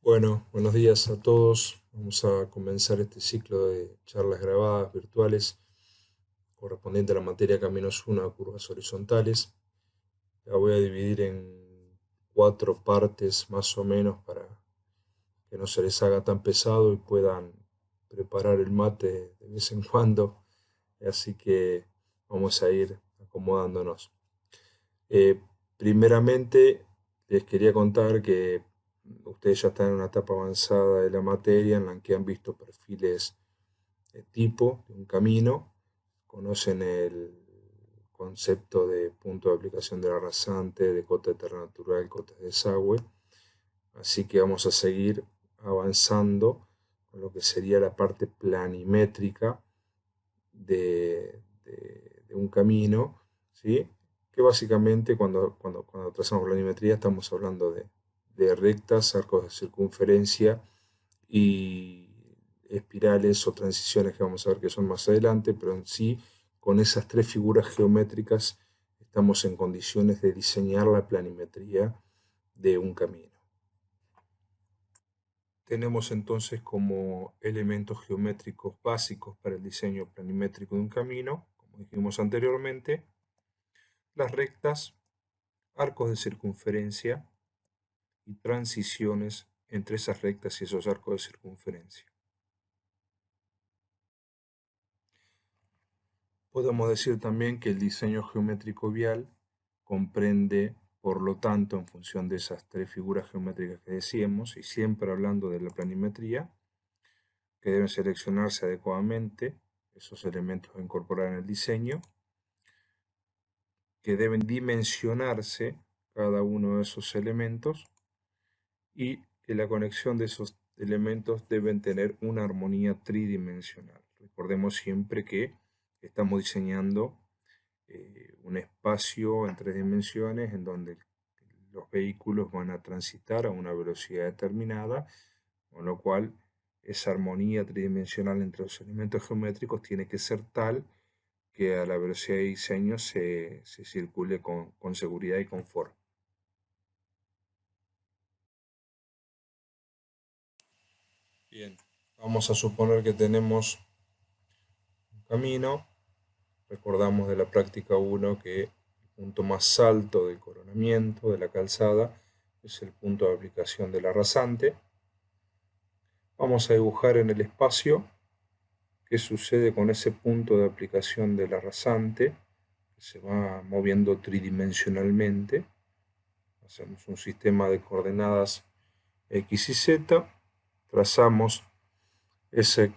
Bueno, buenos días a todos. Vamos a comenzar este ciclo de charlas grabadas virtuales correspondiente a la materia Caminos 1 a curvas horizontales. La voy a dividir en 4 partes más o menos para que no se les haga tan pesado y puedan preparar el mate de vez en cuando. Así que vamos a ir acomodándonos. Eh, Primeramente, les quería contar que ustedes ya están en una etapa avanzada de la materia en la que han visto perfiles de tipo de un camino, conocen el concepto de punto de aplicación de la rasante, de cota de terreno natural, cotas de desagüe. Así que vamos a seguir avanzando con lo que sería la parte planimétrica de un camino, ¿sí? Que básicamente cuando trazamos planimetría estamos hablando de rectas, arcos de circunferencia y espirales o transiciones que vamos a ver que son más adelante, pero en sí, con esas 3 figuras geométricas estamos en condiciones de diseñar la planimetría de un camino. Tenemos entonces como elementos geométricos básicos para el diseño planimétrico de un camino, como dijimos anteriormente, las rectas, arcos de circunferencia y transiciones entre esas rectas y esos arcos de circunferencia. Podemos decir también que el diseño geométrico vial comprende, por lo tanto, en función de esas 3 figuras geométricas que decíamos, y siempre hablando de la planimetría, que deben seleccionarse adecuadamente esos elementos a incorporar en el diseño, que deben dimensionarse cada uno de esos elementos y que la conexión de esos elementos deben tener una armonía tridimensional. Recordemos siempre que estamos diseñando un espacio en 3 dimensiones en donde los vehículos van a transitar a una velocidad determinada, con lo cual esa armonía tridimensional entre los elementos geométricos tiene que ser tal que a la velocidad de diseño se circule con seguridad y confort. Bien, vamos a suponer que tenemos un camino. Recordamos de la práctica 1 que el punto más alto del coronamiento de la calzada es el punto de aplicación de la rasante. Vamos a dibujar en el espacio qué sucede con ese punto de aplicación de la rasante, que se va moviendo tridimensionalmente. Hacemos un sistema de coordenadas X y Z, trazamos ese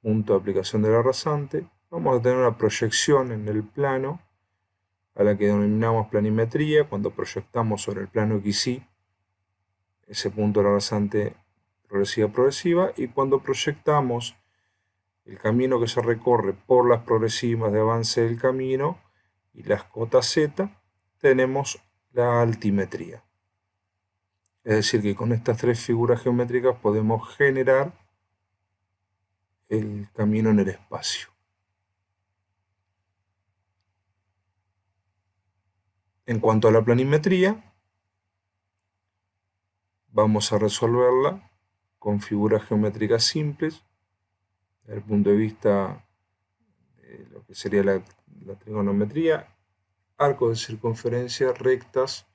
punto de aplicación de la rasante. Vamos a tener una proyección en el plano a la que denominamos planimetría, cuando proyectamos sobre el plano XY ese punto de la rasante progresiva, y cuando proyectamos el camino que se recorre por las progresivas de avance del camino y las cotas Z, tenemos la altimetría. Es decir, que con estas 3 figuras geométricas podemos generar el camino en el espacio. En cuanto a la planimetría, vamos a resolverla con figuras geométricas simples, desde el punto de vista de lo que sería la trigonometría, arcos de circunferencia, rectas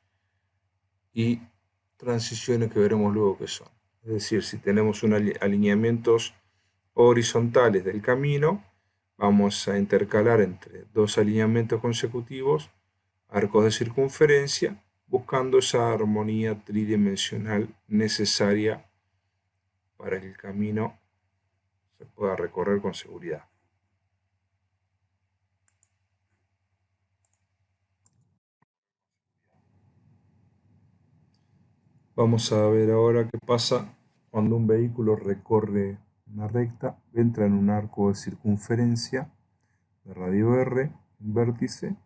y transiciones que veremos luego que son. Es decir, si tenemos alineamientos horizontales del camino, vamos a intercalar entre 2 alineamientos consecutivos arcos de circunferencia, buscando esa armonía tridimensional necesaria para que el camino se pueda recorrer con seguridad. Vamos a ver ahora qué pasa cuando un vehículo recorre una recta, entra en un arco de circunferencia de radio R, un vértice.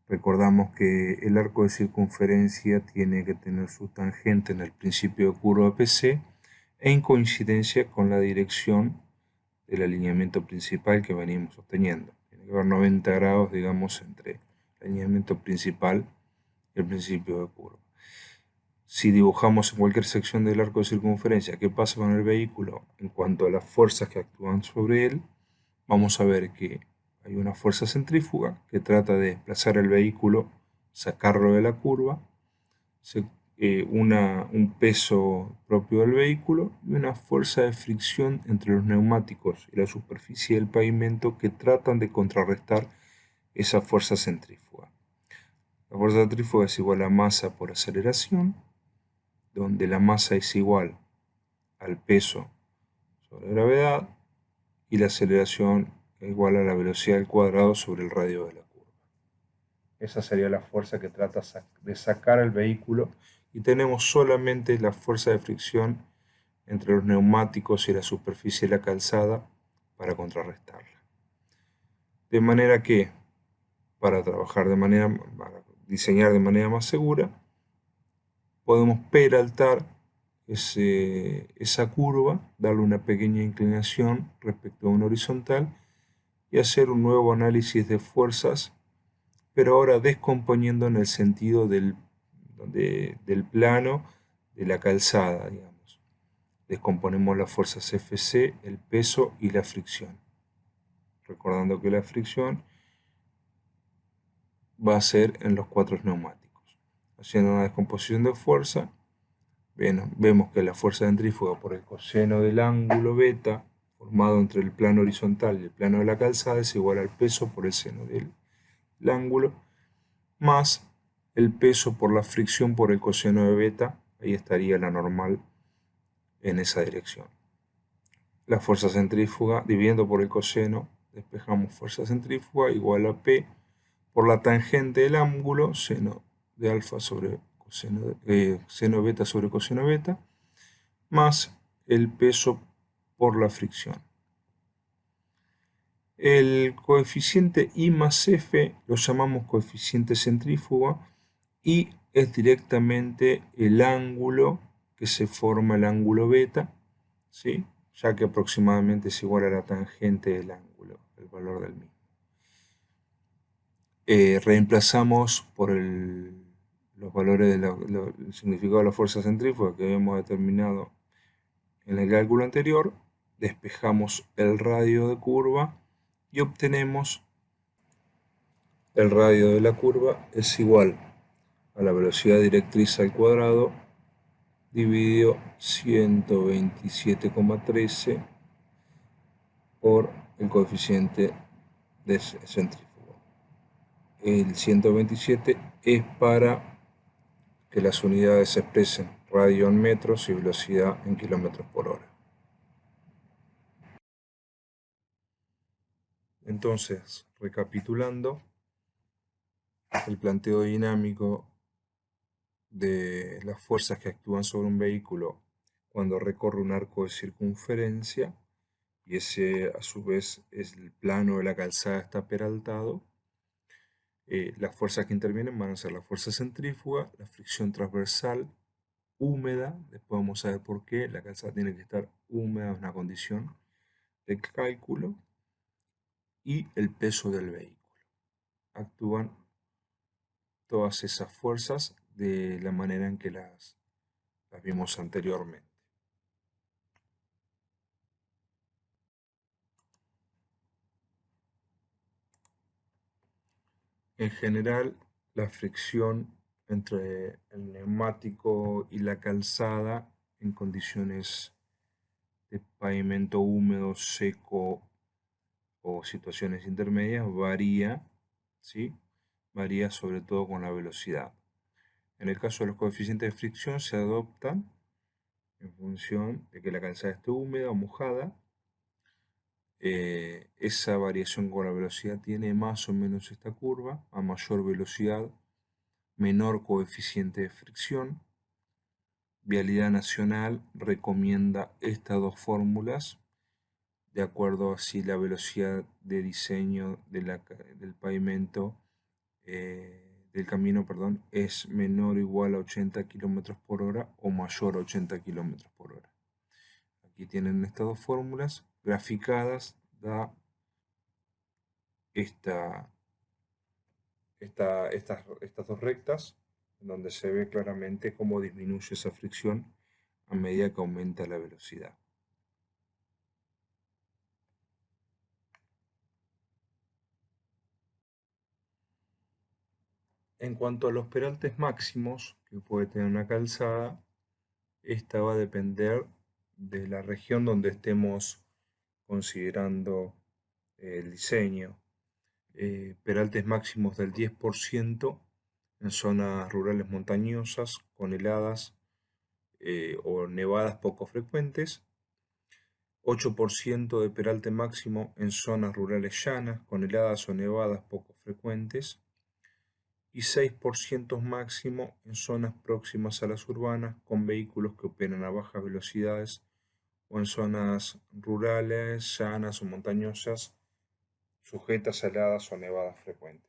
Recordamos que el arco de circunferencia tiene que tener su tangente en el principio de curva PC en coincidencia con la dirección del alineamiento principal que venimos obteniendo. Tiene que haber 90 grados, digamos, entre el alineamiento principal y el principio de curva. si dibujamos en cualquier sección del arco de circunferencia qué pasa con el vehículo en cuanto a las fuerzas que actúan sobre él, vamos a ver que hay una fuerza centrífuga que trata de desplazar el vehículo, sacarlo de la curva, un peso propio del vehículo y una fuerza de fricción entre los neumáticos y la superficie del pavimento que tratan de contrarrestar esa fuerza centrífuga. La fuerza centrífuga es igual a masa por aceleración, donde la masa es igual al peso sobre gravedad y la aceleración es igual a la velocidad al cuadrado sobre el radio de la curva. Esa sería la fuerza que trata de sacar al vehículo y tenemos solamente la fuerza de fricción entre los neumáticos y la superficie de la calzada para contrarrestarla. De manera que, para diseñar de manera más segura, podemos peraltar esa curva, darle una pequeña inclinación respecto a una horizontal y hacer un nuevo análisis de fuerzas, pero ahora descomponiendo en el sentido del plano de la calzada, digamos. Descomponemos las fuerzas Fc, el peso y la fricción. Recordando que la fricción va a ser en los cuatro neumáticos. Haciendo una descomposición de fuerza, vemos que la fuerza centrífuga por el coseno del ángulo beta formado entre el plano horizontal y el plano de la calzada es igual al peso por el seno del ángulo más el peso por la fricción por el coseno de beta. Ahí estaría la normal en esa dirección. La fuerza centrífuga dividiendo por el coseno, despejamos fuerza centrífuga igual a P por la tangente del ángulo, seno de alfa sobre seno beta sobre coseno beta, más el peso por la fricción. El coeficiente I más F lo llamamos coeficiente centrífugo y es directamente el ángulo que se forma el ángulo beta, ¿sí? Ya que aproximadamente es igual a la tangente del ángulo, el valor del mismo. Reemplazamos por los valores del significado de la fuerza centrífuga que habíamos determinado en el cálculo anterior, despejamos el radio de curva y obtenemos el radio de la curva es igual a la velocidad directriz al cuadrado dividido 127,13 por el coeficiente de centrífugo. El 127 es para que las unidades se expresen radio en metros y velocidad en kilómetros por hora. Entonces, recapitulando, el planteo dinámico de las fuerzas que actúan sobre un vehículo cuando recorre un arco de circunferencia, y ese a su vez es el plano de la calzada está peraltado, las fuerzas que intervienen van a ser la fuerza centrífuga, la fricción transversal, húmeda, después vamos a ver por qué, la calzada tiene que estar húmeda, es una condición de cálculo, y el peso del vehículo. Actúan todas esas fuerzas de la manera en que las vimos anteriormente. En general, la fricción entre el neumático y la calzada en condiciones de pavimento húmedo, seco o situaciones intermedias varía, ¿sí? Varía sobre todo con la velocidad. En el caso de los coeficientes de fricción se adoptan en función de que la calzada esté húmeda o mojada. Esa variación con la velocidad tiene más o menos esta curva: a mayor velocidad, menor coeficiente de fricción. Vialidad Nacional recomienda estas dos fórmulas de acuerdo a si la velocidad de diseño del pavimento, del camino, perdón, es menor o igual a 80 km por hora o mayor a 80 km por hora. Aquí tienen estas dos fórmulas graficadas, da estas dos rectas en donde se ve claramente cómo disminuye esa fricción a medida que aumenta la velocidad. En cuanto a los peraltes máximos que puede tener una calzada, esta va a depender de la región donde estemos considerando el diseño. Peraltes máximos del 10% en zonas rurales montañosas con heladas o nevadas poco frecuentes, 8% de peralte máximo en zonas rurales llanas con heladas o nevadas poco frecuentes, y 6% máximo en zonas próximas a las urbanas con vehículos que operan a bajas velocidades o en zonas rurales, llanas o montañosas sujetas a heladas o nevadas frecuentes.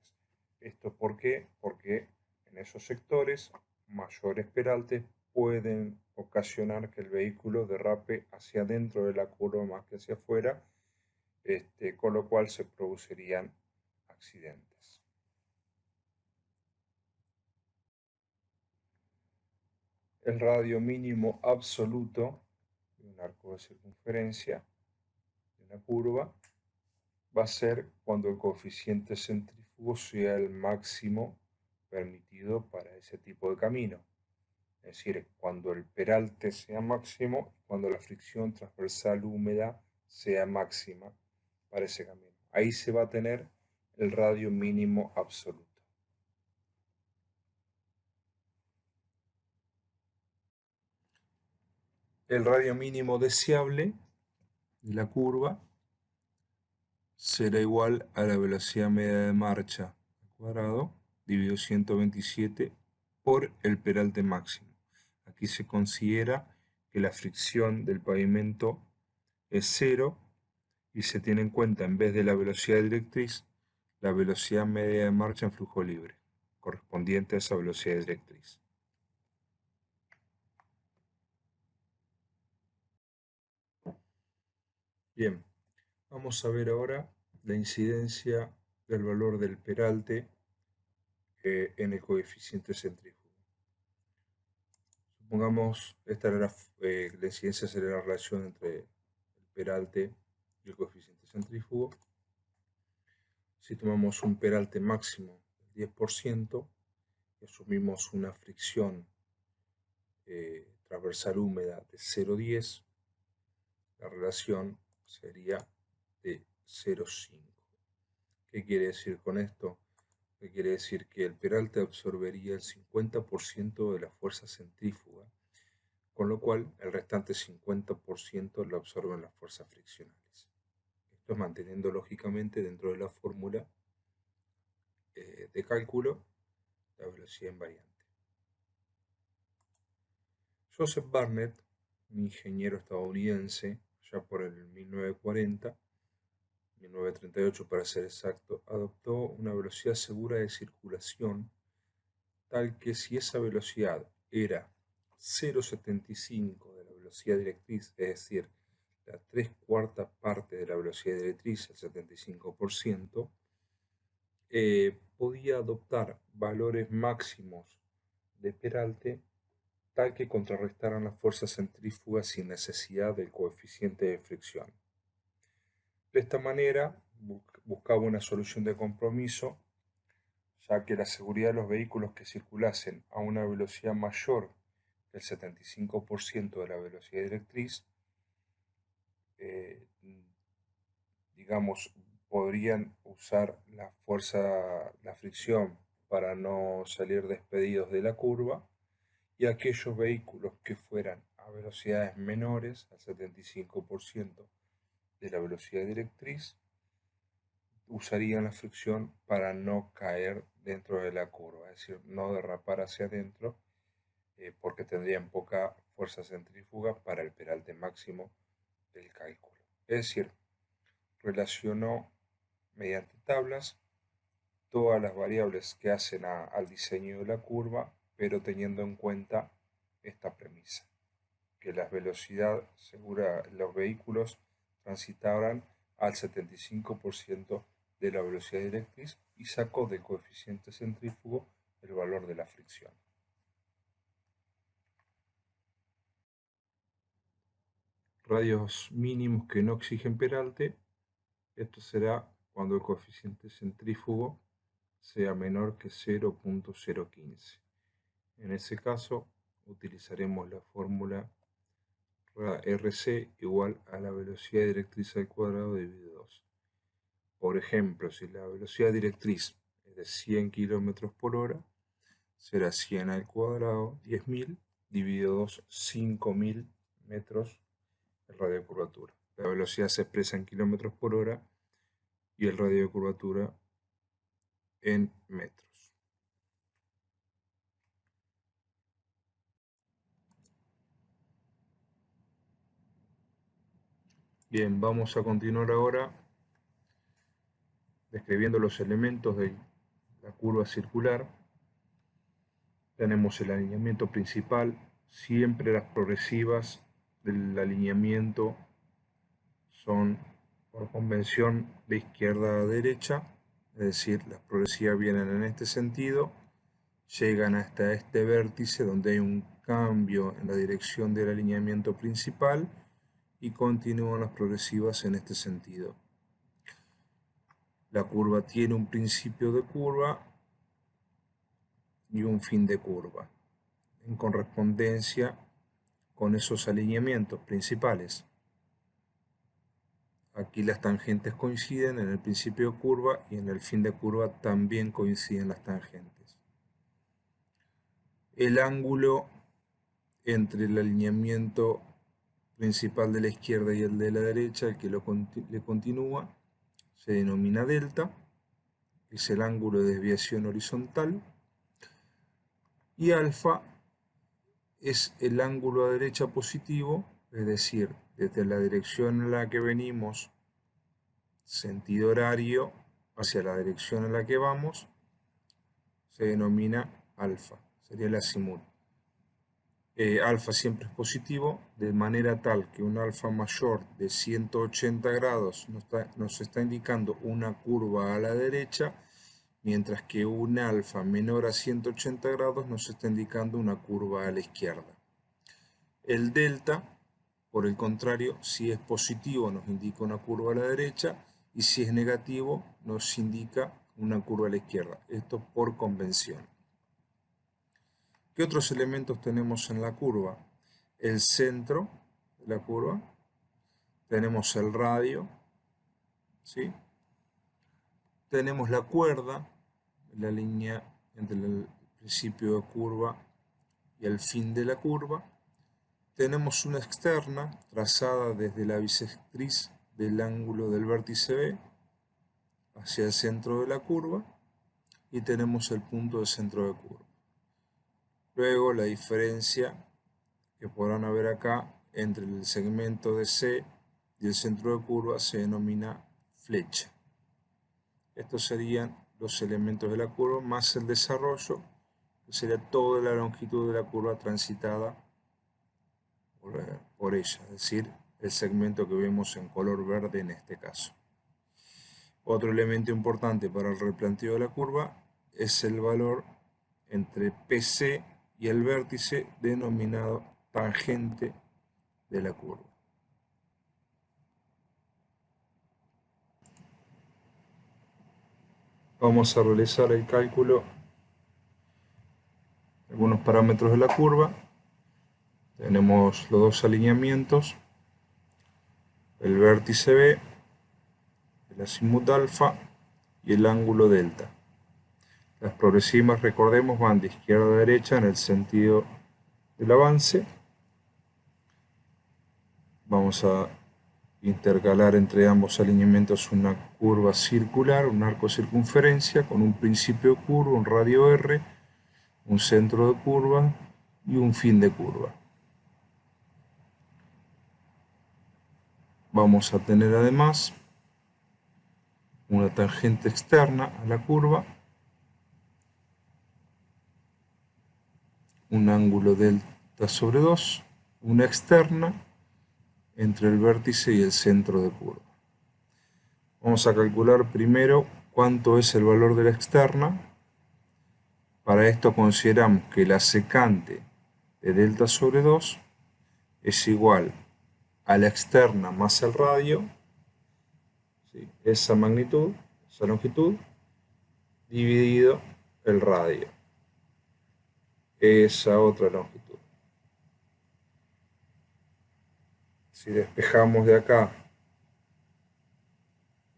¿Esto por qué? Porque en esos sectores mayores peraltes pueden ocasionar que el vehículo derrape hacia adentro de la curva más que hacia afuera, con lo cual se producirían accidentes. El radio mínimo absoluto de un arco de circunferencia de una curva va a ser cuando el coeficiente centrífugo sea el máximo permitido para ese tipo de camino. Es decir, cuando el peralte sea máximo y cuando la fricción transversal húmeda sea máxima para ese camino. Ahí se va a tener el radio mínimo absoluto. El radio mínimo deseable de la curva será igual a la velocidad media de marcha al cuadrado dividido 127 por el peralte máximo. Aquí se considera que la fricción del pavimento es cero y se tiene en cuenta, en vez de la velocidad directriz, la velocidad media de marcha en flujo libre, correspondiente a esa velocidad directriz. Bien, vamos a ver ahora la incidencia del valor del peralte en el coeficiente centrífugo. Supongamos, esta era la incidencia sería la relación entre el peralte y el coeficiente centrífugo. Si tomamos un peralte máximo del 10% y asumimos una fricción transversal húmeda de 0,10, la relación sería de 0,5. ¿Qué quiere decir con esto? Que quiere decir que el peralte absorbería el 50% de la fuerza centrífuga, con lo cual el restante 50% lo absorben las fuerzas friccionales. Esto es manteniendo lógicamente dentro de la fórmula de cálculo la velocidad invariante. Joseph Barnett, un ingeniero estadounidense, ya por el 1940, 1938 para ser exacto, adoptó una velocidad segura de circulación tal que si esa velocidad era 0,75 de la velocidad directriz, es decir, la 3/4 parte de la velocidad directriz, el 75%, podía adoptar valores máximos de peralte tal que contrarrestaran las fuerzas centrífugas sin necesidad del coeficiente de fricción. De esta manera buscaba una solución de compromiso, ya que la seguridad de los vehículos que circulasen a una velocidad mayor que el 75% de la velocidad directriz, digamos, podrían usar la fricción para no salir despedidos de la curva, y aquellos vehículos que fueran a velocidades menores al 75% de la velocidad directriz usarían la fricción para no caer dentro de la curva, es decir, no derrapar hacia adentro, porque tendrían poca fuerza centrífuga para el peralte máximo del cálculo. Es decir, relacionó mediante tablas todas las variables que hacen al diseño de la curva, pero teniendo en cuenta esta premisa, que la velocidad segura, los vehículos transitaran al 75% de la velocidad directriz, y sacó del coeficiente centrífugo el valor de la fricción. radios mínimos que no exigen peralte. Esto será cuando el coeficiente centrífugo sea menor que 0.015. En ese caso utilizaremos la fórmula RC igual a la velocidad directriz al cuadrado dividido 2. Por ejemplo, si la velocidad directriz es de 100 km por hora, será 100 al cuadrado, 10.000, dividido 2, 5.000 metros el radio de curvatura. La velocidad se expresa en kilómetros por hora y el radio de curvatura en metros. Bien, vamos a continuar ahora describiendo los elementos de la curva circular. Tenemos el alineamiento principal. Siempre las progresivas del alineamiento son por convención de izquierda a derecha, es decir, las progresivas vienen en este sentido, llegan hasta este vértice donde hay un cambio en la dirección del alineamiento principal y continúan las progresivas en este sentido. La curva tiene un principio de curva y un fin de curva, en correspondencia con esos alineamientos principales. Aquí las tangentes coinciden en el principio de curva y en el fin de curva también coinciden las tangentes. El ángulo entre el alineamiento principal de la izquierda y el de la derecha, el que le continúa, se denomina delta, es el ángulo de desviación horizontal, y alfa es el ángulo a derecha positivo, es decir, desde la dirección en la que venimos, sentido horario, hacia la dirección en la que vamos, se denomina alfa, sería el azimut. Alfa siempre es positivo, de manera tal que un alfa mayor de 180 grados nos está indicando una curva a la derecha, mientras que un alfa menor a 180 grados nos está indicando una curva a la izquierda. El delta, por el contrario, si es positivo nos indica una curva a la derecha y si es negativo nos indica una curva a la izquierda. Esto por convención. ¿Qué otros elementos tenemos en la curva? El centro de la curva, tenemos el radio, ¿sí? Tenemos la cuerda, la línea entre el principio de curva y el fin de la curva. Tenemos una externa trazada desde la bisectriz del ángulo del vértice B hacia el centro de la curva y tenemos el punto de centro de curva. Luego la diferencia que podrán ver acá entre el segmento de C y el centro de curva se denomina flecha. Estos serían los elementos de la curva más el desarrollo, que sería toda la longitud de la curva transitada por ella, es decir, el segmento que vemos en color verde en este caso. Otro elemento importante para el replanteo de la curva es el valor entre PC y el vértice denominado tangente de la curva. Vamos a realizar el cálculo de algunos parámetros de la curva. Tenemos los dos alineamientos, el vértice B, el azimut alfa y el ángulo delta. Las progresivas, recordemos, van de izquierda a derecha en el sentido del avance. Vamos a intercalar entre ambos alineamientos una curva circular, un arco de circunferencia con un principio de curva, un radio R, un centro de curva y un fin de curva. Vamos a tener además una tangente externa a la curva, un ángulo delta sobre 2, una externa entre el vértice y el centro de curva. Vamos a calcular primero cuánto es el valor de la externa. Para esto consideramos que la secante de delta sobre 2 es igual a la externa más el radio, ¿sí? Esa magnitud, esa longitud, dividido el radio, esa otra longitud. Si despejamos de acá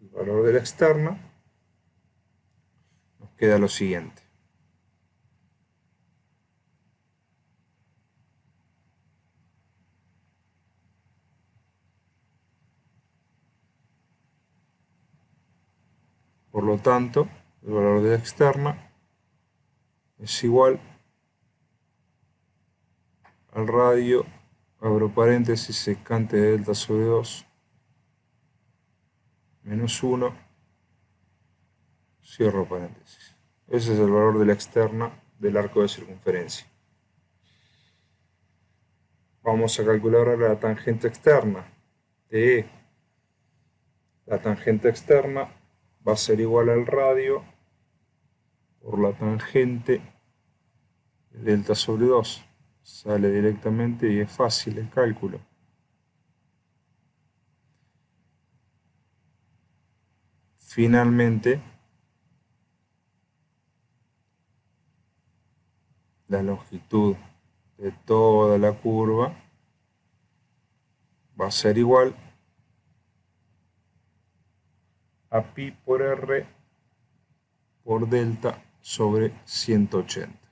el valor de la externa, nos queda lo siguiente. Por lo tanto, el valor de la externa es igual al radio, abro paréntesis, secante de delta sobre 2, menos 1, cierro paréntesis. Ese es el valor de la externa del arco de circunferencia. Vamos a calcular ahora la tangente externa de E. La tangente externa va a ser igual al radio por la tangente de delta sobre 2. Sale directamente y es fácil el cálculo. Finalmente, la longitud de toda la curva va a ser igual a pi por r por delta sobre 180.